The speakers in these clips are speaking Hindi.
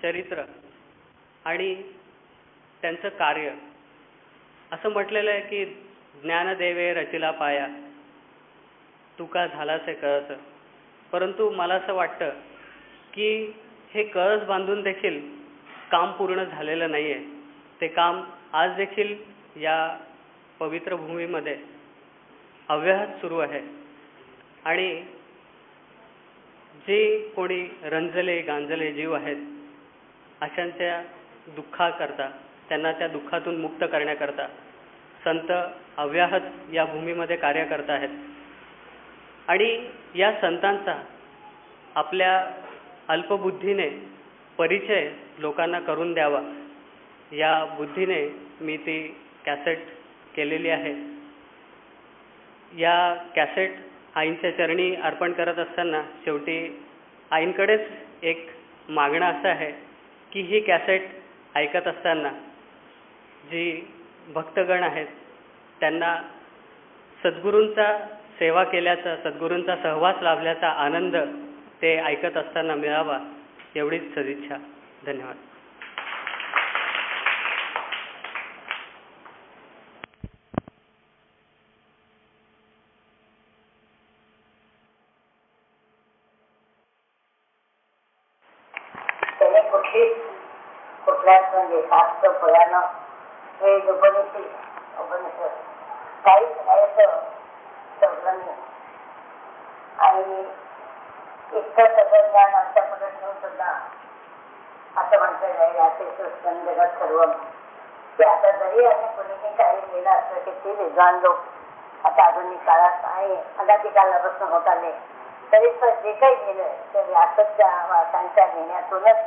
चरित्र आणि त्यांचं कार्य असं म्हटलेलं आहे की ज्ञानदेवे रचिला पाया तुका झालासे कळस. परंतु मला असं वाटतं की हे कळस बांधून देखील काम पूर्ण झालेलं नाही आहे. ते काम आज देखील या पवित्र भूमीमध्ये अव्याहत सुरू आहे. आणि जे कोणी रंजले गांजले जीव आहेत अशांच्या दुःखाकरता, त्यांना त्या दुःखातून मुक्त करण्याकरता संत अव्याहत या भूमीमध्ये कार्य करत आहेत. आणि या संतांचा आपल्या अल्पबुद्धीने परिचय लोकांना करून द्यावा या बुद्धीने मी ती कॅसेट केलेली आहे. या कॅसेट आईंच्या चरणी अर्पण करत असताना शेवटी आईंकडेच एक मागणं असं आहे की ही कॅसेट ऐकत असताना जी भक्तगण आहेत त्यांना सद्गुरूंचा सेवा केल्याचा, सद्गुरूंचा सहवास लाभल्याचा आनंद ते ऐकत असताना मिळावा एवढीच सदिच्छा. धन्यवाद. कुठल्याच म्हणजे शास्त्र पुराणं हे उपनिषद काहीच न्यायचं ठेवलं नाही. आणि इतकं सगळं ज्ञान आमच्या पुढे ठेवून सुद्धा असं म्हटलेलं आहे असे सृष्टं जगत सर्व की आता जरी आणि कुणीही काही लिहिलं असलं की ते विद्वान लोक आता आधुनिक काळात आणि अनादी काळापासून होत आले तरी जे काही लिहिलं ते व्यासच्या त्यांच्या लिहिण्यातूनच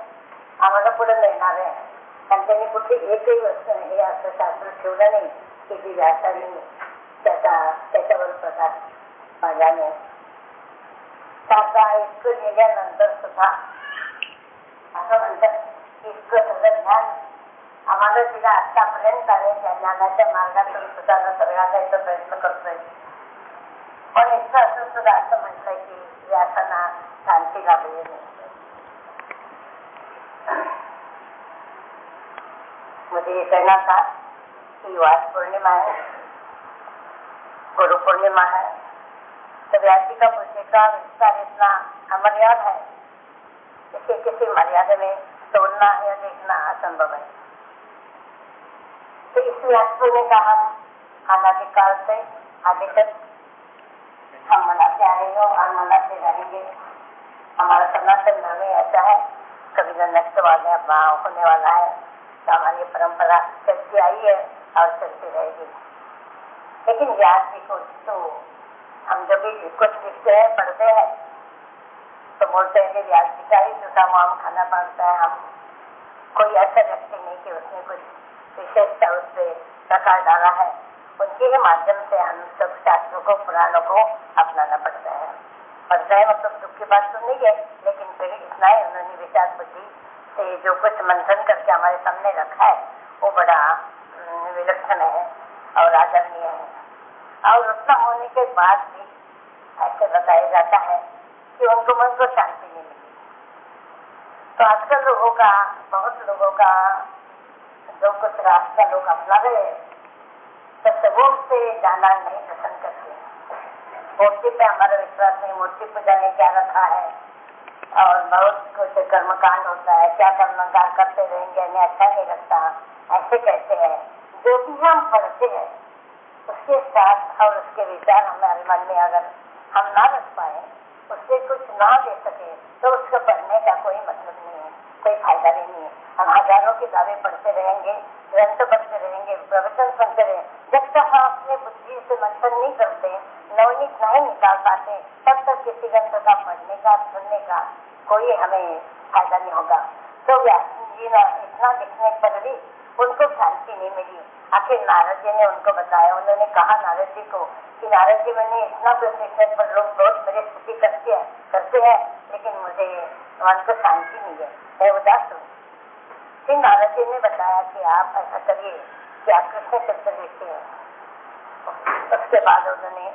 आम्हाला पुढे मिळणार आहे. आणि त्यांनी कुठली एकही वस्तू हे असं शास्त्र ठेवलं नाही की जी व्यासाने त्याच्यावर प्रकाश माझ्याने त्याचा इतकं लिहिल्यानंतर सुद्धा असं म्हणतात इतकं सगळं ज्ञान आम्हाला तिला आतापर्यंत आले त्या ज्ञानाच्या मार्गातून सुद्धा सर्वांचा प्रयत्न करतोय. पण इतकं असं सुद्धा असं म्हटलंय की व्यासांना शांती लाभली नाही. म्हणजे त्यांना का ही वास पौर्णिमा आहे, गुरु पौर्णिमा है, तो व्यासी का पूछे का विस्तार इतना अमर्याद है, इसे किसी मर्यादा में तोड़ना या देखना असंभव है. तो इस व्यास ने कहा अनादिकाल से आगे तक हम मनाते आए हो और मनाते रहेंगे. हमारा सनातन धर्म ऐसा है, कभी न नष्ट होने वाला है. तो हमारी परंपरा चलती आई है और चलती रहेगी. लेकिन व्यास जी को तो हम जब भी कुछ लिखते हैं पढ़ते हैं तो बोलते हैं कि व्यास जी का ही झूठा मुआम खाना पड़ता है. हम कोई ऐसा व्यक्ति नहीं कि उसने कुछ विशेषता उस पर प्रकाश डाला है. उनके ही माध्यम से हम सब शास्त्रों को पुराणों को अपनाना पड़ता है. मतलब दुख की बात तो नहीं है, लेकिन फिर इतना ही उन्होंने विचार बुद्धि से जो कुछ मंथन करके हमारे सामने रखा है वो बड़ा विलक्षण है और आदरणीय है. और उतना होने के बाद भी ऐसे बताया जाता है कि उनको मन को शांति नहीं मिली. तो आजकल लोगों का, बहुत लोगों का जो कुछ रास्ता लोग अपना रहे तो सबों से जाना नहीं पसंद करते. मूर्ति पे हमारा विश्वास नहीं, मूर्ति पूजा ने क्या रखा है और बहुत कुछ कर्मकांड होता है, क्या कर्मकांड करते रहेंगे, हमें अच्छा नहीं लगता, ऐसे कहते हैं. जो भी हम पढ़ते हैं उसके साथ और उसके विचार हमारे मन में अगर हम ना रख पाए, उससे कुछ ना दे सके तो उसको पढ़ने का कोई मतलब नहीं है, कोई फायदा नहीं है. हम हजारों किताबें पढ़ते रहेंगे, ग्रंथ पढ़ते रहेंगे, प्रवचन सुनते रहेंगे, जब तक हम अपने बुद्धि से मंथन नहीं करते, नवनीत नहीं निकाल पाते, तब तक किसी ग्रंथ का पढ़ने का, सुनने का कोई हमें फायदा नहीं होगा. तो व्यास जी ने इतना लिखने पर भी उनको शांति नहीं मिली. आखिर नारद जी ने उनको बताया, उन्होंने कहा नारद जी को कि नारद जी मैंने इतना कुछ लिखने पर लोग बहुत मेरी स्तुति करते हैं लेकिन मुझे मन को शांति नहीं है, मैं उदास हूँ. फिर नारद जी ने बताया कि आप ऐसा करिए कि आप कृष्ण चरित्र लिखते हैं. उसके बाद उन्होंने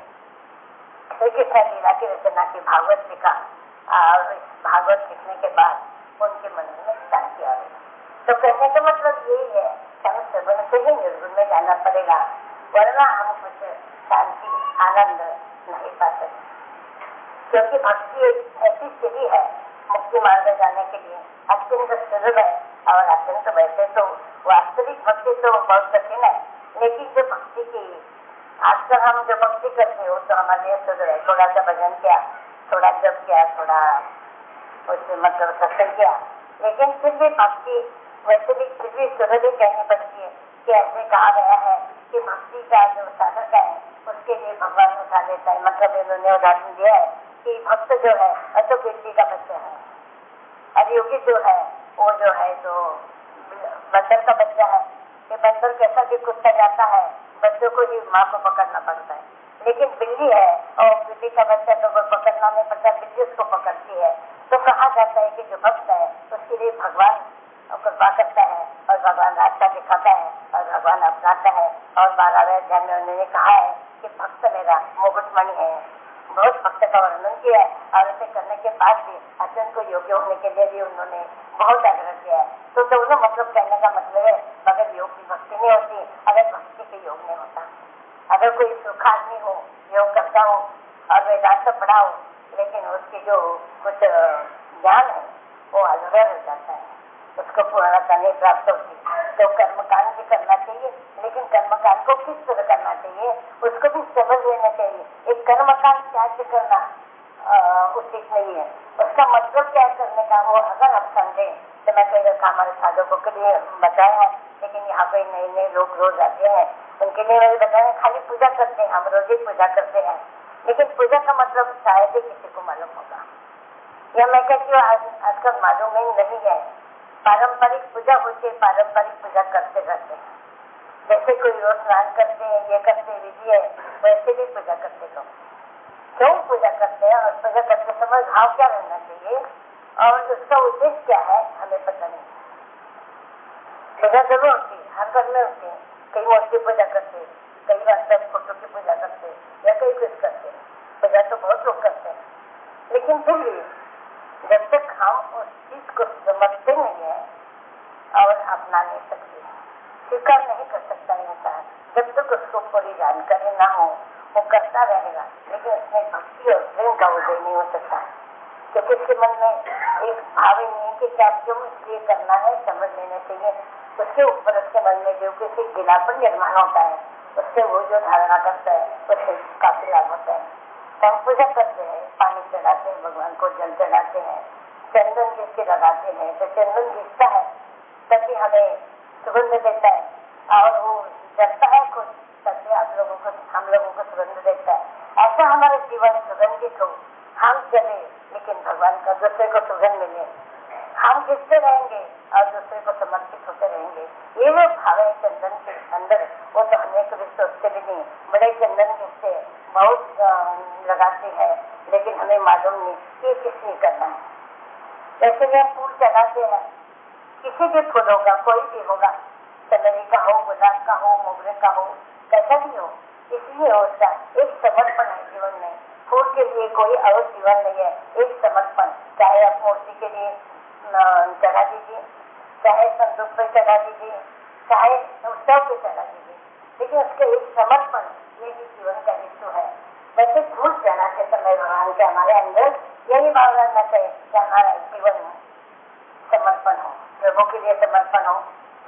श्री कृष्ण लीला की रचना की, भागवत लिखा. और भागवत लिखने के बाद उनके मन में शांति आवे। तो कहने का मतलब यही है कि हमें श्रवण से ही निर्गुण में जाना पड़ेगा, वरना हम कुछ शांति आनंद नहीं पा सकते। क्योंकि भक्ति एक ऐसी सीढ़ी है मुक्ति मार्ग में जाने के लिए, अत्यंत सुलभ है और अत्यंत, वैसे तो वास्तविक भक्ति तो बहुत कठिन है, लेकिन जो भक्ति की आजकल हम जो भक्ति करते हो तो हमारे लिए सुलभ है। थोड़ा सा भजन किया, थोड़ा जप किया, थोड़ा उसमें मतलब सत्संग किया, लेकिन फिर भी भक्ति वैसे भी फिर भी सुलभ ही कहनी पड़ती है कि ऐसे कहा गया है कि भक्ति का जो साधक है उसके लिए भगवान उठा लेता है। मतलब इन्होंने उदाहरण दिया है कि भक्त जो है तो बिल्ली का बच्चा है, और योगी जो है वो जो है तो बंदर का बच्चा है। कि बंदर कैसा भी कुत्ता जाता है, बच्चों को ही माँ को पकड़ना पड़ता है, लेकिन बिल्ली है और बिल्ली का बच्चा तो पकड़ना नहीं पड़ता, बिल्ली उसको पकड़ती है। तो कहा जाता है कि जो भक्त है उसके लिए भगवान कृपा करता है और भगवान रास्ता दिखाता है और भगवान अपनाता है। और 12वें अध्याय में उन्होंने कहा है कि भक्त मेरा मुकुटमणि है। बहुत भक्त का वर्णन किया है और ऐसे करने के बाद भी अर्जुन को योग्य होने के लिए भी उन्होंने बहुत आग्रह किया है। तो दोनों मतलब कहने का मतलब है, अगर योग की भक्ति नहीं होती, अगर भक्ति के योग नहीं होता, अगर कोई सूखा आदमी हो, योग करता हो और वेदांत पढ़ा हो, लेकिन उसकी जो कुछ ज्ञान है वो अधूरा रह जाता है, उसको पूर्णता नहीं प्राप्त होती। तो कर्मकांड भी करना चाहिए, लेकिन कर्मकांड को किस तरह करना चाहिए उसको भी समझ लेना चाहिए। एक कर्मकांड त्याग करना उचित नहीं है, उसका मतलब क्या करने का वो अगर आप समझे तो मैं कई रखा हमारे साधकों के लिए बताया है, लेकिन यहाँ पे नए नए लोग रोज आते हैं, उनके लिए मैंने बताया खाली पूजा करते हैं, हम रोज ही पूजा करते हैं, लेकिन पूजा का मतलब शायद ही किसी को मालूम होगा, या मैं कहती हूँ आजकल मालूम ही नहीं है। पारंपरिक पूजा होती है, पारंपरिक पूजा करते रहते हैं, जैसे कोई रोज स्नान करते हैं, ये करते विधि है, वैसे भी पूजा करते लोग। क्यों पूजा करते हैं और पूजा करते समय भाव क्या रहना चाहिए और उसका उद्देश्य क्या है हमें पता नहीं। पूजा जरूर होती है, हर घर में होती है, कई मूर्ति पूजा करते हैं, कई बार फोटो की पूजा करते हैं या कई कुछ करते हैं, पूजा तो बहुत लोग करते हैं, लेकिन फिर भी जब तक हम उस चीज को समझते नहीं है और अपना नहीं सकते, स्वीकार नहीं कर सकता इंसान, जब तक उसको पूरी जानकारी ना हो वो करता रहेगा, लेकिन उसमें भक्ति और प्रेम का उदय नहीं हो सकता, क्योंकि उसके मन में एक भाव ही नहीं है कि क्या क्यों इसलिए करना है, समझ लेने चाहिए। उसके ऊपर उसके मन में जो किसी गिलापन निर्माण होता है, उससे वो जो धारणा करता है उससे काफी लाभ होता है। हम पूजा करते हैं, पानी चढ़ाते हैं, भगवान को जल चढ़ाते हैं, चंदन जिसके लगाते हैं तो चंदन घिसता है तभी हमें सुगंध देता है, और वो जलता है खुद तभी आप लोगों को हम लोगों को सुगंध देता है। ऐसा हमारे जीवन सुगंधित हो, हम चले लेकिन भगवान का दूसरे को सुगंध मिले, हम घिसते रहेंगे और दूसरे को समर्पित होते रहेंगे। ये जो भाव है चंदन के अंदर, वो तो हमें कभी सोचते भी नहीं। बड़े चंदन घिसते बहुत लगाते हैं, लेकिन हमें मालूम नहीं कि किस लिए करना है। जैसे भी हम फूल चढ़ाते हैं, किसी भी फूलों का कोई भी होगा, चमेली का हो, गुलाब का हो, मोगरे का हो, कैसा भी हो, इसलिए उसका एक समर्पण है जीवन में। फूल के लिए कोई और जीवन नहीं है, एक समर्पण। चाहे आप मूर्ति के लिए चढ़ा दीजिए, चाहे संदूक पे चढ़ा दीजिए, चाहे उत्सव पे चढ़ा दीजिए, लेकिन उसके एक समर्पण ये भी जीवन का हेतु है। वैसे फूल चढ़ाते समय भगवान के हमारे अंदर यही भाव रहना चाहिए कि हमारा जीवन समर्पण हो, प्रभु के लिए समर्पण हो,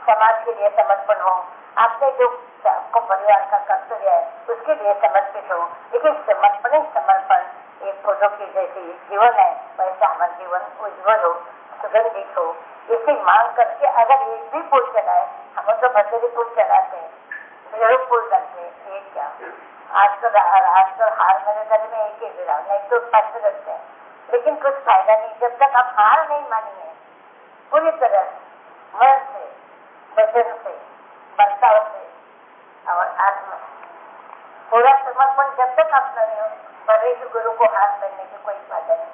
समाज के लिए समर्पण हो, आपने जो आपको परिवार का कर्तव्य है उसके लिए समर्पित हो। लेकिन समर्पण एक फोटो की जैसी जीवन है, वैसा हमारा जीवन उज्जवल हो, सुगंधित हो। इसे मांग करके अगर एक भी फूल चढ़ाए, हम तो बथेरे फूल चढ़ाते हैं, जरूर फूल करते हैं, ये क्या आजकल हार मेरे घर में एक ही गिरा, नहीं तो 5 रखते हैं, लेकिन कुछ फायदा नहीं जब तक आप हार नहीं मानिए पूरी तरह मन से, वचन से, बर्ताव से और आत्मा पूरा समर्पण जब तक आप नहीं हो, बड़े गुरु को हाथ पहनने की कोई फायदा नहीं।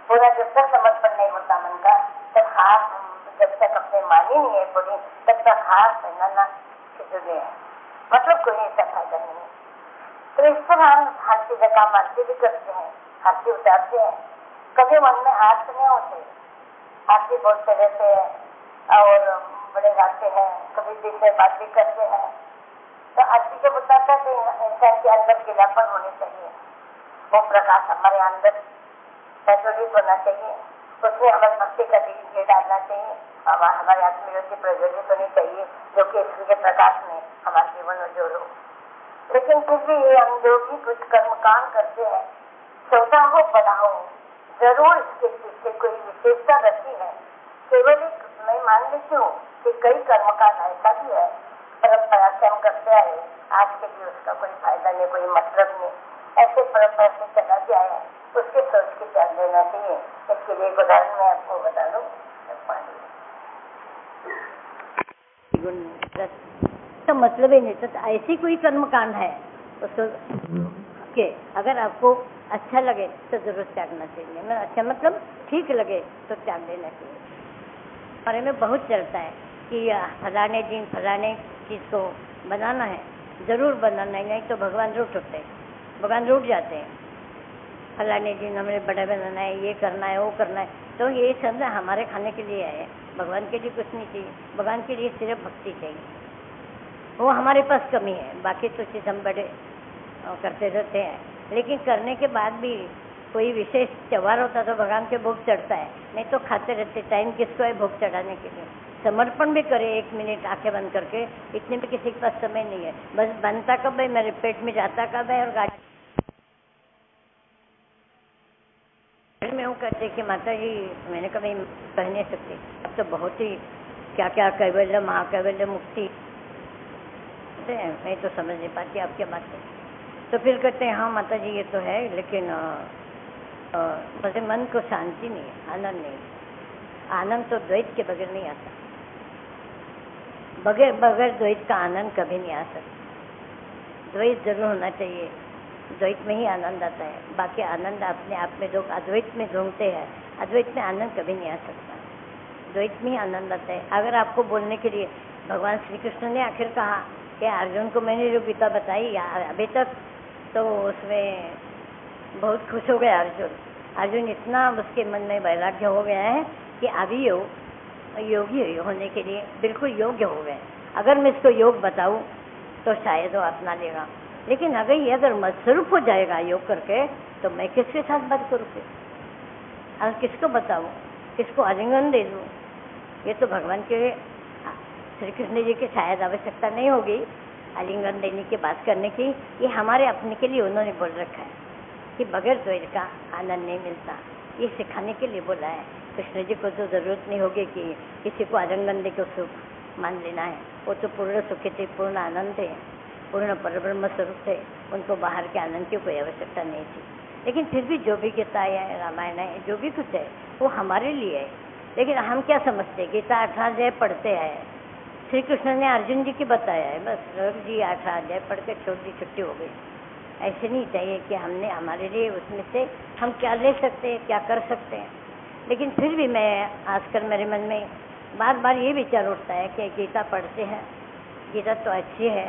पूरा जब तक समर्पण नहीं होता मन का, तब हाथ जब तक अपने मानी नहीं है पूरी, तब तक हाथ पहनाना फिजूल है, मतलब कोई ऐसा फायदा नहीं है। तो इस तरह हम हर चीज काम आरती भी करते हैं, आरती उतारते हैं, कभी मन में हाथ नहीं होते, आरती बोलते रहते हैं और बड़े गाते हैं, कभी दिल में बात भी करते हैं। तो आरती के बताता कि इंसान के अंदर गिलापन होनी चाहिए, वो प्रकाश हमारे अंदर प्रज्वलित होना चाहिए, उसमें हमारी भक्ति का बीज डालना चाहिए, हमारी आत्मज्योति प्रज्वलित होनी चाहिए, जो कि ईश्वर के प्रकाश में हमारे जीवन में जोड़ो। लेकिन फिर भी ये हम जो भी कुछ कर्मकांड करते हैं, 14 हो 15 हो, जरूर इसके पीछे कोई विशेषता रहती है। केवल एक मैं मान लेती हूँ कि कई कर्मकांड ऐसा भी है परंपरा से हम करते आए, आज के लिए उसका कोई फायदा नहीं, कोई मतलब नहीं, ऐसे परंपरा से चला जाए, उसके सोच के ध्यान देना चाहिए। इसके लिए एक उदाहरण मैं आपको बता दूं। तो मतलब ही नहीं, तो ऐसी कोई कर्मकांड है उसको के अगर आपको अच्छा लगे तो जरूर त्यागना चाहिए। मैं अच्छा मतलब ठीक लगे तो त्याग देना चाहिए। हमारे में बहुत चलता है कि फलाने दिन फलाने चीज़ को बनाना है, जरूर बनाना है, नहीं तो भगवान रूठ उठते हैं, भगवान रूठ जाते हैं। फलाने दिन हमें बड़ा बनाना है, ये करना है, वो करना है, तो ये सब हमारे खाने के लिए है, भगवान के लिए कुछ नहीं चाहिए। भगवान के लिए सिर्फ भक्ति चाहिए, वो हमारे पास कमी है। बाकी तो चीज़ हम बड़े करते रहते हैं, लेकिन करने के बाद भी कोई विशेष त्यौहार होता तो भगवान के भोग चढ़ता है, नहीं तो खाते रहते। टाइम किसको है भोग चढ़ाने के लिए? समर्पण भी करे 1 मिनट आंखें बंद करके, इतने में किसी के पास समय नहीं है। बस बनता कब है, मेरे पेट में जाता कब है, और गाड़ी में वो कहते कि माता जी मैंने कभी कह नहीं सकती, अब तो बहुत ही क्या क्या कैवल्य महाकैवल्य मुक्ति मैं तो समझ नहीं पाती आपके बात से। तो फिर कहते हैं हाँ माता जी ये तो है, लेकिन मुझे मन को शांति नहीं, आनंद नहीं। आनंद तो द्वैत के बगैर नहीं आता, बगैर द्वैत का आनंद कभी नहीं आ सकता। द्वैत जरूर होना चाहिए, द्वैत में ही आनंद आता है। बाकी आनंद अपने आप में लोग अद्वैत में ढूंढते हैं, अद्वैत में आनंद कभी नहीं आ सकता, द्वैत में ही आनंद आता है। अगर आपको बोलने के लिए भगवान श्री कृष्ण ने आखिर कहा कि अर्जुन को मैंने जो गीता बताई अभी तक, तो उसमें बहुत खुश हो गया अर्जुन इतना उसके मन में वैराग्य हो गया है कि अभी योगी होने के लिए बिल्कुल योग्य हो गए। अगर मैं इसको योग बताऊं तो शायद वो अपना लेगा, लेकिन अगर मदस्वरूप हो जाएगा योग करके, तो मैं किसके साथ बात करूँ फिर? और किसको बताऊं, किसको आलिंगन दे दूं? ये तो भगवान के श्री कृष्ण जी की शायद आवश्यकता नहीं होगी आलिंगन देने की, बात करने की। ये हमारे अपने के लिए उन्होंने बोल रखा है कि बगैर द्वैत का आनंद नहीं मिलता, ये सिखाने के लिए बोला है। कृष्ण जी को तो जरूरत नहीं होगी कि किसी को आलिंगन दे को सुख मान लेना है, वो तो पूर्ण सुखी थे, पूर्ण आनंद थे, पूर्ण परब्रह्म स्वरूप थे, उनको बाहर के आनंद की कोई आवश्यकता नहीं थी। लेकिन फिर भी जो भी गीता है, रामायण है, जो भी कुछ है वो हमारे लिए है। लेकिन हम क्या समझते, गीता 18 अध्याय पढ़ते हैं, श्री कृष्ण ने अर्जुन जी की बताया है, बस रघु जी 18 अध्याय पढ़ के छोड़ दी, छुट्टी हो गई। ऐसे नहीं चाहिए कि हमने हमारे लिए उसमें से हम क्या ले सकते हैं, क्या कर सकते हैं। लेकिन फिर भी मैं आजकल मेरे मन में बार बार ये विचार उठता है कि गीता पढ़ते हैं, गीता तो अच्छी है,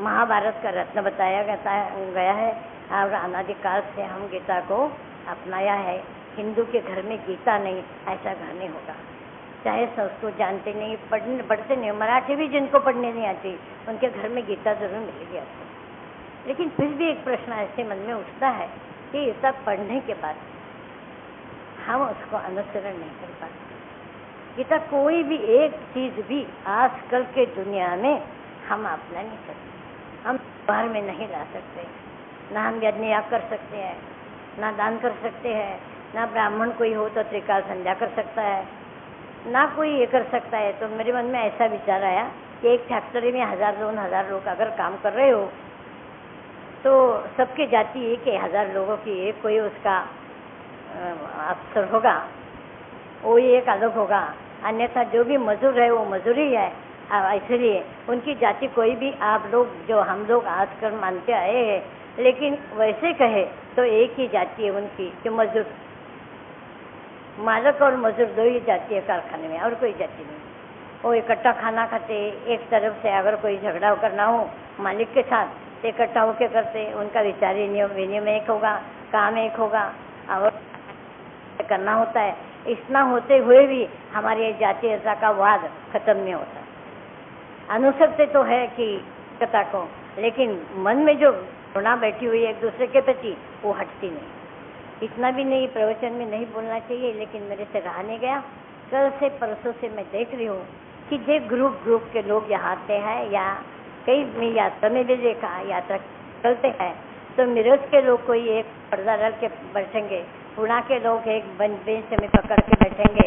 महाभारत का रत्न बताया गया है, और अनादिकाल से हम गीता को अपनाया है। हिंदू के घर में गीता नहीं, ऐसा घर नहीं होगा। चाहे संस्कृत जानते नहीं, पढ़ते नहीं, मराठी भी जिनको पढ़ने नहीं आती, उनके घर में गीता जरूर मिलेगी आपको। लेकिन फिर भी एक प्रश्न ऐसे मन में उठता है कि गीता पढ़ने के बाद हम उसको अनुसरण नहीं कर पाते। गीता कोई भी एक चीज़ भी आजकल के दुनिया में हम अपना नहीं सकते, हम बाहर में नहीं ला सकते, ना हम यज्ञ याग कर सकते हैं, ना दान कर सकते हैं, ना ब्राह्मण कोई हो तो त्रिकाल संध्या कर सकता है, ना कोई ये कर सकता है। तो मेरे मन में ऐसा विचार आया कि एक फैक्ट्री में 1000-2000 लोग अगर काम कर रहे हो, तो सबकी जाति एक है, 1000 लोगों की एक कोई उसका अफसर होगा, वो एक अलग होगा, अन्यथा जो भी मजदूर है वो मजदूरी है। इसलिए उनकी जाति कोई भी आप लोग जो हम लोग आजकल मानते आए हैं, लेकिन वैसे कहे तो एक ही जाति है उनकी कि मजदूर, मालिक और मजदूर दो ही जाति है कारखाने में, और कोई जाति नहीं। वो इकट्ठा खाना खाते, एक तरफ से अगर कोई झगड़ा करना हो मालिक के साथ तो इकट्ठा होकर करते, उनका विचार विनिमय एक होगा, काम एक होगा और करना होता है। इतना होते हुए भी हमारी जातीयता का वाद खत्म नहीं होता। अनुसरते तो है कि कथा को, लेकिन मन में जो घृणा बैठी हुई है एक दूसरे के प्रति वो हटती नहीं। इतना भी नहीं प्रवचन में नहीं बोलना चाहिए, लेकिन मेरे से रहा नहीं गया। कल से परसों से मैं देख रही हूँ कि जो ग्रुप के लोग यहाँ आते हैं, या कई मैं यात्रा में भी देखा, यात्रा चलते हैं तो मिरज के लोग कोई एक पर्दा डाल के बैठेंगे, पुणे के लोग एक बेंच में पकड़ के बैठेंगे,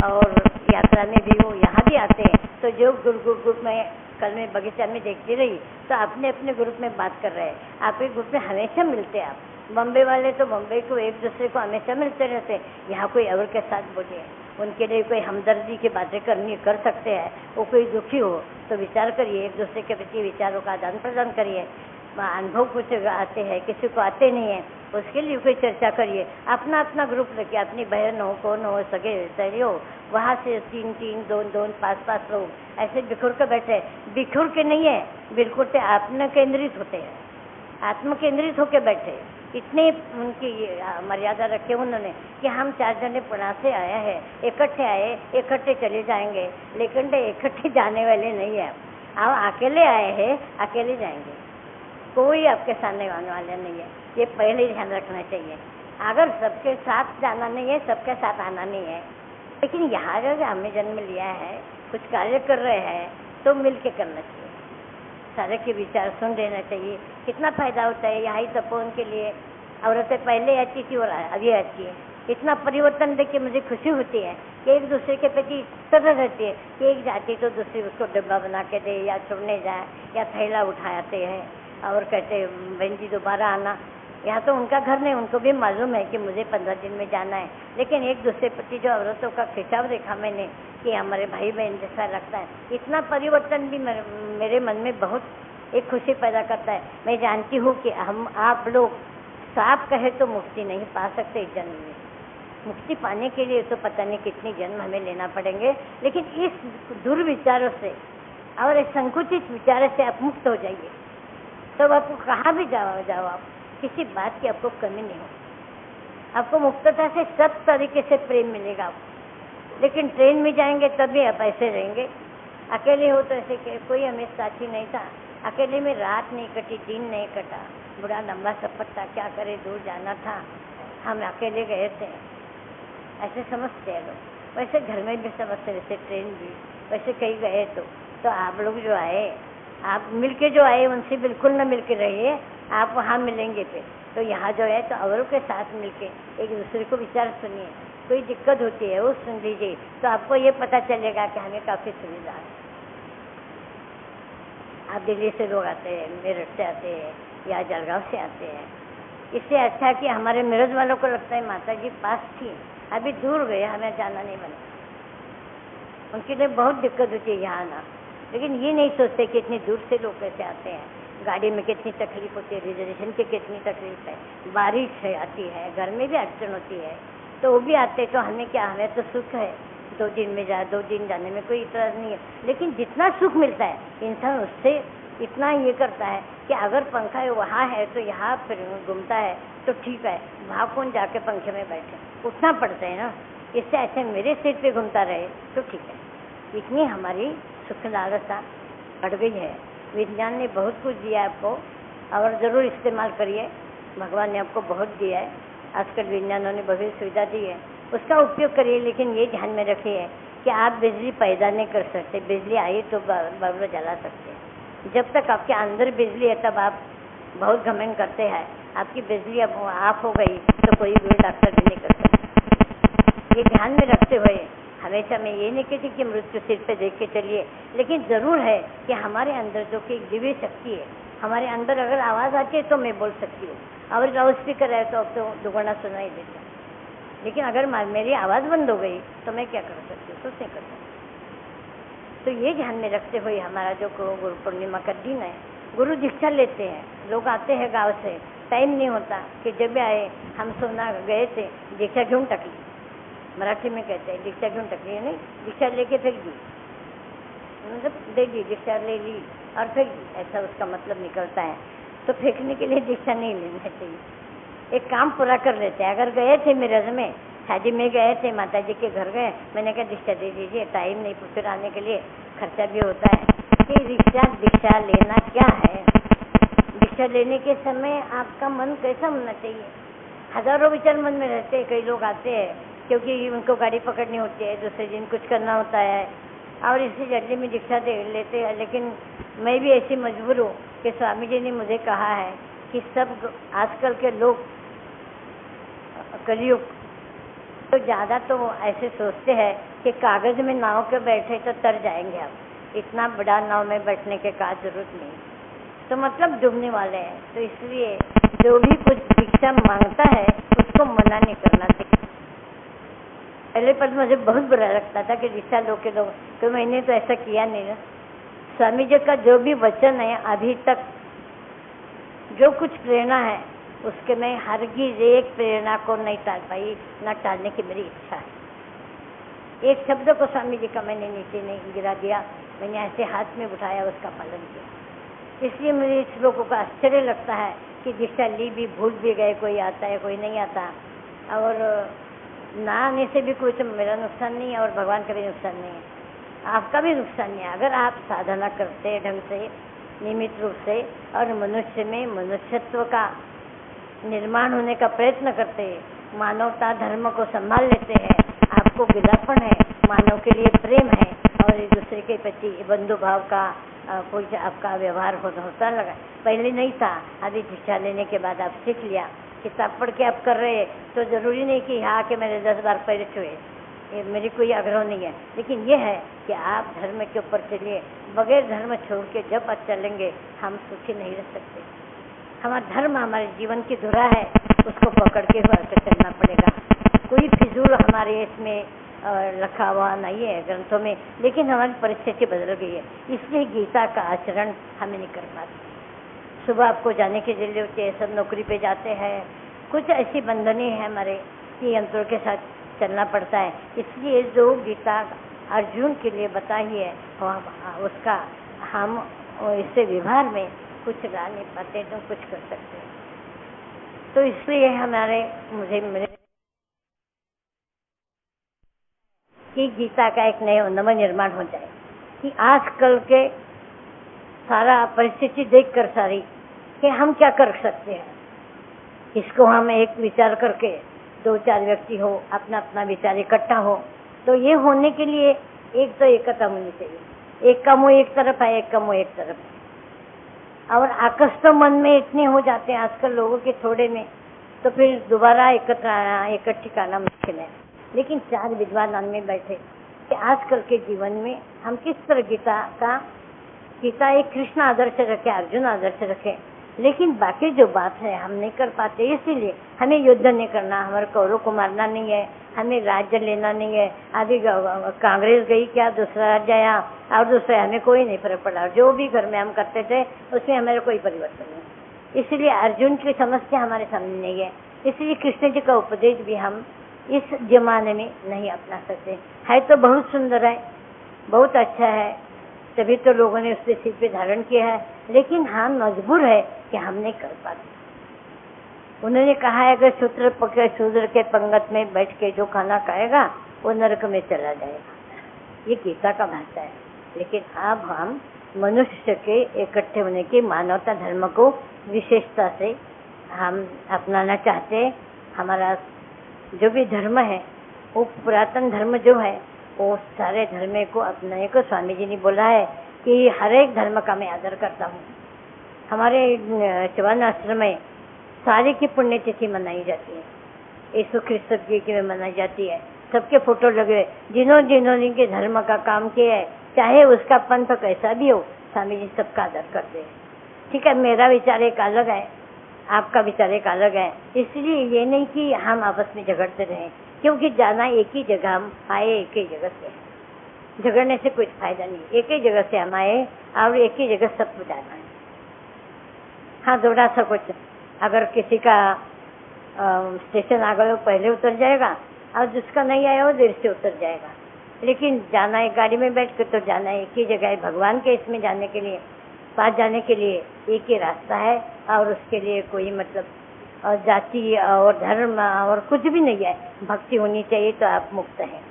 और यात्रा में भी वो यहाँ भी आते हैं। तो जो ग्रुप में कल मैं बगीचा में देखती रही तो अपने अपने ग्रुप में बात कर रहे हैं। आपके ग्रुप में हमेशा मिलते हैं आप, बम्बे वाले तो बम्बे को एक दूसरे को हमेशा मिलते रहते हैं। यहाँ कोई और के साथ बोलिए, उनके लिए कोई हमदर्दी की बातें कर सकते हैं। वो कोई दुखी हो तो विचार करिए, एक दूसरे के प्रति विचारों का आदान प्रदान करिए। अनुभव कुछ आते हैं, किसी को आते नहीं है, उसके लिए कोई चर्चा करिए। अपना अपना ग्रुप रखिए, अपनी बहन हो, कौन हो, सगे सही हो, वहाँ से 3-3, 2-2, 5-5 लोग ऐसे बिखर के बैठे। बिखर के नहीं है, बिल्कुल से आत्म केंद्रित होते हैं, आत्म केंद्रित होके बैठे। इतने उनकी मर्यादा रखे उन्होंने कि हम 4 जने पुणे से आए हैं, इकट्ठे आए, इकट्ठे चले जाएंगे, लेकिन इकट्ठे जाने वाले नहीं है। आप अकेले आए हैं, अकेले जाएंगे, कोई आपके सामने आने वाले नहीं है। ये पहले ध्यान रखना चाहिए। अगर सबके साथ जाना नहीं है, सबके साथ आना नहीं है, लेकिन यहाँ जो हमने जन्म लिया है, कुछ कार्य कर रहे हैं तो मिल के करना चाहिए। सारे के विचार सुन लेना चाहिए। कितना फायदा होता है। यहाँ ही तपोवन के लिए औरतें पहले आती थी और अभी आती है। इतना परिवर्तन देख के मुझे खुशी होती है कि एक दूसरे के प्रति तरह रहती है कि एक जाती तो दूसरी उसको डब्बा बना के दे, या छोड़ने जाए, या थैला उठाते हैं और कहते बहन जी दोबारा आना। यहाँ तो उनका घर नहीं, उनको भी मालूम है कि मुझे 15 दिन में जाना है, लेकिन एक दूसरे प्रति जो औरतों का खिंचाव देखा मैंने कि हमारे भाई बहन जैसा लगता है। इतना परिवर्तन भी मेरे मन में बहुत एक खुशी पैदा करता है। मैं जानती हूँ कि हम आप लोग साफ कहे तो मुक्ति नहीं पा सकते इस जन्म में। मुक्ति पाने के लिए तो पता नहीं कितने जन्म हमें लेना पड़ेंगे, लेकिन इस दुर्विचारों से और इस संकुचित विचारों से आप मुक्त हो जाइए। तो आपको कहाँ भी जाओ आप, किसी बात की आपको कमी नहीं हो। आपको मुक्तता से सब तरीके से प्रेम मिलेगा आपको। लेकिन ट्रेन में जाएंगे तभी आप ऐसे रहेंगे। अकेले हो तो ऐसे कोई हमें साथी नहीं था। अकेले में रात नहीं कटी, दिन नहीं कटा, बड़ा लंबा सफर था, क्या करे, दूर जाना था, हम अकेले गए थे, ऐसे समझते हैं लोग। वैसे घर में भी समझते, वैसे ट्रेन भी, वैसे कहीं गए तो आप लोग जो आए, आप मिलके जो आए उनसे बिल्कुल न मिलके रहिए, आप वहाँ मिलेंगे फिर। तो यहाँ जो है तो औरों के साथ मिलके एक दूसरे को विचार सुनिए। कोई दिक्कत होती है वो सुन लीजिए, तो आपको ये पता चलेगा कि हमें काफ़ी सुविधा है। आप दिल्ली से लोग आते हैं, मेरठ से आते हैं, या जलगांव से आते हैं। इससे अच्छा कि हमारे मेरठ वालों को लगता है माता जी पास थी, अभी दूर गए, हमें जाना नहीं बना। उनके लिए बहुत दिक्कत होती है यहाँ आना, लेकिन ये नहीं सोचते कि इतनी दूर से लोग कैसे आते हैं। गाड़ी में कितनी तकलीफ होती है, रिजर्वेशन की कितनी तकलीफ है, बारिश है आती है, घर में भी अड़चन होती है, तो वो भी आते। तो हमें क्या, हमें तो सुख है, 2 दिन में 2 दिन जाने में कोई इतराज नहीं है। लेकिन जितना सुख मिलता है इंसान उससे इतना ये करता है कि अगर पंखा है वहाँ है तो यहाँ फिर घूमता है तो ठीक है, वहाँ कौन जाके पंखे में बैठे, उठना पड़ता है ना। इससे ऐसे मेरे सिर पे घूमता रहे तो ठीक है। इतनी हमारी सुख लालसा बढ़ गई है। विज्ञान ने बहुत कुछ दिया आपको, और ज़रूर इस्तेमाल करिए। भगवान ने आपको बहुत दिया है, आजकल विज्ञानों ने बहुत सुविधा दी है, उसका उपयोग करिए। लेकिन ये ध्यान में रखिए कि आप बिजली पैदा नहीं कर सकते। बिजली आई तो बल्ब जला सकते हैं। जब तक आपके अंदर बिजली है तब आप बहुत घमंड करते हैं। आपकी बिजली अब ऑफ हो गई तो कोई भी डॉक्टर भी नहीं कर सकता। ये ध्यान में रखते हुए हमेशा मैं ये नहीं कहती कि मृत्यु सिर पे देख के चलिए, लेकिन ज़रूर है कि हमारे अंदर जो कि दिव्य शक्ति है, हमारे अंदर अगर आवाज़ आती है तो मैं बोल सकती हूँ, और लाउड स्पीकर है तो अब तो दुगना सुनाई देता। लेकिन अगर मेरी आवाज़ बंद हो गई तो मैं क्या कर सकती हूँ, कुछ नहीं कर सकती। तो ये ध्यान में रखते हुए हमारा जो गुरु पूर्णिमा का दिन है, गुरु दीक्षा लेते हैं, लोग आते हैं गाँव से, टाइम नहीं होता कि जब आए। हम सोना गए थे, दीक्षा क्यों टकली, मराठी में कहते हैं दीक्षा क्यों टकली, नहीं दीक्षा लेके फेंक दी, मतलब दे दी, दीक्षा ले ली और फेंक दी, ऐसा उसका मतलब निकलता है। तो फेंकने के लिए दीक्षा नहीं लेना चाहिए, एक काम पूरा कर लेते हैं। अगर गए थे मिरज में, शादी में गए थे, माता जी के घर गए, मैंने कहा दीक्षा दे दीजिए, टाइम नहीं फिर आने के लिए, खर्चा भी होता है। कि दीक्षा लेना क्या है? दीक्षा लेने के समय आपका मन कैसा होना चाहिए? हजारों विचार मन में रहते हैं। कई लोग आते हैं क्योंकि उनको गाड़ी पकड़नी होती है, दूसरे दिन कुछ करना होता है और इसी जल्दी में दीक्षा दे लेते हैं। लेकिन मैं भी ऐसी मजबूर हूँ कि स्वामी जी ने मुझे कहा है कि सब आजकल के लोग कलयुग तो ज़्यादा तो ऐसे सोचते हैं कि कागज में नाव के बैठे तो तर जाएंगे, आप इतना बड़ा नाव में बैठने के का जरूरत नहीं, तो मतलब डूबने वाले हैं। तो इसलिए जो भी कुछ दीक्षा मांगता है उसको मना नहीं करना चाहिए। पहले पर मुझे बहुत बुरा लगता था कि दीक्षा लो के लोग, तो मैंने तो ऐसा किया नहीं ना। स्वामी जी का जो भी वचन है अभी तक जो कुछ प्रेरणा है उसके मैं हरगिज एक प्रेरणा को नहीं टाल पाई, न टालने की मेरी इच्छा है। एक शब्द को स्वामी जी का मैंने नीचे नहीं गिरा दिया, मैंने ऐसे हाथ में उठाया, उसका पालन किया। इसलिए मुझे इस लोगों का आश्चर्य लगता है कि दीक्षा ली भी भूल भी गए, कोई आता है कोई नहीं आता, और ना आने से भी कोई तो मेरा नुकसान नहीं है और भगवान का भी नुकसान नहीं है, आपका भी नुकसान नहीं है। अगर आप साधना करते ढंग से नियमित रूप से और मनुष्य में मनुष्यत्व का निर्माण होने का प्रयत्न करते हैं, मानवता धर्म को संभाल लेते हैं, आपको गिलापन है, मानव के लिए प्रेम है और एक दूसरे के प्रति बंधु भाव का कोई आपका व्यवहार होता लगा। पहले नहीं था, अभी दीक्षा लेने के बाद आप सीख लिया। किताब पढ़ के आप कर रहे हैं तो जरूरी नहीं कि हाँ कि मेरे 10 बार पैर छुए, ये मेरी कोई आग्रह नहीं है, लेकिन ये है कि आप धर्म के ऊपर चलिए। बगैर धर्म छोड़ के जब आप चलेंगे हम सुखी नहीं रह सकते। हमारा धर्म हमारे जीवन की धुरा है, उसको पकड़ के चलना पड़ेगा। कोई फिजूल हमारे इसमें रखा हुआ नहीं है ग्रंथों में, लेकिन हमारी परिस्थिति बदल गई है, इसलिए गीता का आचरण हमें नहीं कर पाते। सुबह आपको जाने की जल्दी होती है, सब नौकरी पे जाते हैं, कुछ ऐसी बंधनें हैं हमारे कि यंत्रों के साथ चलना पड़ता है। इसलिए जो गीता अर्जुन के लिए बताई है उसका हम इससे व्यवहार में कुछ ला नहीं पाते तो कुछ कर सकते हैं। तो इसलिए मुझे कि गीता का एक नव निर्माण हो जाए कि आजकल के सारा परिस्थिति देखकर सारी कि हम क्या कर सकते हैं, इसको हम एक विचार करके 2-4 व्यक्ति हो, अपना अपना विचार इकट्ठा हो, तो ये होने के लिए एक तो एकता होनी चाहिए। एक का मुंह एक तरफ है, एक का मुंह एक तरफ है, और आकर्ष तो मन में इतने हो जाते हैं आजकल लोगों के थोड़े में, तो फिर दोबारा इकट्ठी करना मुश्किल है। लेकिन 4 विद्वान में बैठे कि आजकल के जीवन में हम किस तरह गीता एक कृष्ण आदर्श रखे, अर्जुन आदर्श रखे, लेकिन बाकी जो बात है हम नहीं कर पाते। इसीलिए हमें युद्ध नहीं करना, हमारे कौरों को मारना नहीं है, हमें राज्य लेना नहीं है। आदि कांग्रेस गई क्या, दूसरा राज्य आया और दूसरे, हमें कोई नहीं फर्क पड़ा। जो भी घर में हम करते थे उसमें हमारे कोई परिवर्तन नहीं। इसलिए अर्जुन की समस्या हमारे सामने नहीं है, इसलिए कृष्ण जी का उपदेश भी हम इस जमाने में नहीं अपना सकते। है तो बहुत सुंदर है, बहुत अच्छा है, तभी तो लोगों ने उसके सिर पे धारण किया है, लेकिन हम मजबूर है कि हम नहीं कर पाते। उन्होंने कहा है अगर शूद्र के पंगत में बैठ के जो खाना खाएगा वो नरक में चला जाएगा, ये गीता का भाषा है। लेकिन अब हम मनुष्य के इकट्ठे होने की मानवता धर्म को विशेषता से हम अपनाना चाहते हैं। हमारा जो भी धर्म है वो पुरातन धर्म जो है वो सारे धर्म को अपनाने को स्वामी जी ने बोला है कि हर एक धर्म का मैं आदर करता हूँ। हमारे चौहान आश्रम में सारी की पुण्यतिथि मनाई जाती है, यीशु ख्रिस्त जी की मनाई जाती है, सबके फोटो लगे, जिन्होंने के धर्म का काम किया है, चाहे उसका पंथ कैसा भी हो, स्वामी जी सबका आदर करते हैं। ठीक है, मेरा विचार एक अलग है, आपका विचार एक अलग है, इसलिए ये नहीं कि हम आपस में झगड़ते रहें, क्योंकि जाना एक ही जगह, हम आए एक ही जगह से, झगड़ने से कुछ फायदा नहीं। एक ही जगह से हम आए और एक ही जगह सबको जाना है। हाँ, थोड़ा सा कुछ अगर किसी का स्टेशन आ गया पहले उतर जाएगा और जिसका नहीं आया वो देर से उतर जाएगा, लेकिन जाना है गाड़ी में बैठ के तो जाना है एक ही जगह है। भगवान के इसमें जाने के लिए, पास जाने के लिए एक ही रास्ता है और उसके लिए कोई मतलब और जाति और धर्म और कुछ भी नहीं है। भक्ति होनी चाहिए तो आप मुक्त हैं।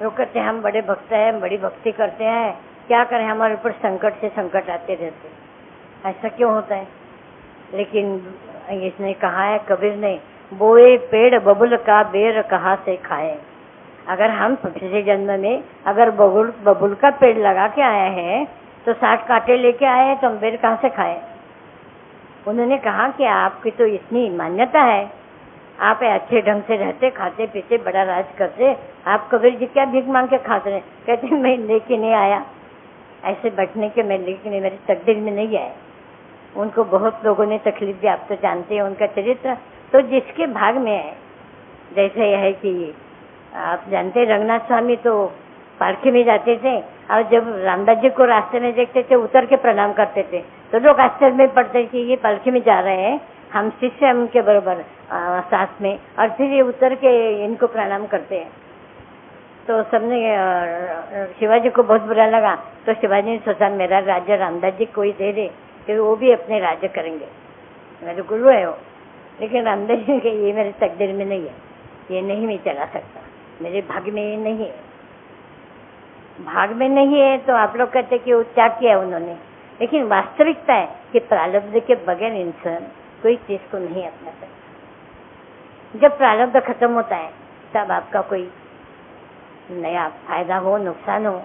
लोग कहते हैं हम बड़े भक्त हैं, बड़ी भक्ति करते हैं, क्या करें, हमारे ऊपर संकट से संकट आते रहते, ऐसा क्यों होता है? लेकिन इसने कहा है कबीर ने, बोए पेड़ बबुल का बेर कहाँ से खाए। अगर हम पिछले जन्म में अगर बबुल का पेड़ लगा के आए हैं तो 60 कांटे लेके आए हैं, तो हम बेर कहाँ से खाए? उन्होंने कहा कि आपकी तो इतनी मान्यता है, आप अच्छे ढंग से रहते, खाते पीते, बड़ा राज करते, आप कबीर जी क्या भीख मांग के खाते रहे? कहते मैं लेके नहीं आया, ऐसे बैठने के मैं लेके नहीं, मेरी तकदीर में नहीं आए। उनको बहुत लोगों ने तकलीफ दी, आप तो जानते हैं उनका चरित्र, तो जिसके भाग में है। जैसे यह है कि आप जानते रंगनाथ स्वामी तो पालकी में जाते थे, और जब रामदास जी को रास्ते में देखते थे उतर के प्रणाम करते थे, तो लोग आश्चर्य में पड़ते कि ये पालकी में जा रहे हैं, हम शिष्य हैं उनके बराबर साथ में, और फिर ये उतर के इनको प्रणाम करते हैं। तो सबने शिवाजी को बहुत बुरा लगा, तो शिवाजी ने सोचा मेरा राज्य रामदास जी को ही दे दे, फिर वो भी अपने राज्य करेंगे, मेरे गुरु है वो। लेकिन रामदास जी के ये मेरे तकदीर में नहीं है, ये नहीं मैं चला सकता, मेरे भाग्य में ये नहीं है। भाग में नहीं है तो आप लोग कहते कि वो त्याग किया उन्होंने, लेकिन वास्तविकता है कि प्रारब्ध के बगैर इंसान कोई चीज को नहीं अपना सकता। जब प्रारब्ध खत्म होता है तब आपका कोई नया फायदा हो, नुकसान हो,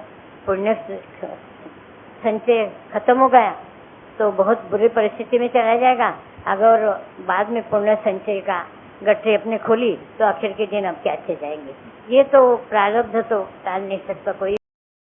पुण्य संचय खत्म हो गया तो बहुत बुरी परिस्थिति में चला जाएगा। अगर बाद में पुण्य संचय का गठरी अपने खोली तो आखिर के दिन आपके अच्छे जाएंगे। ये तो प्रारब्ध तो टाल नहीं सकता कोई।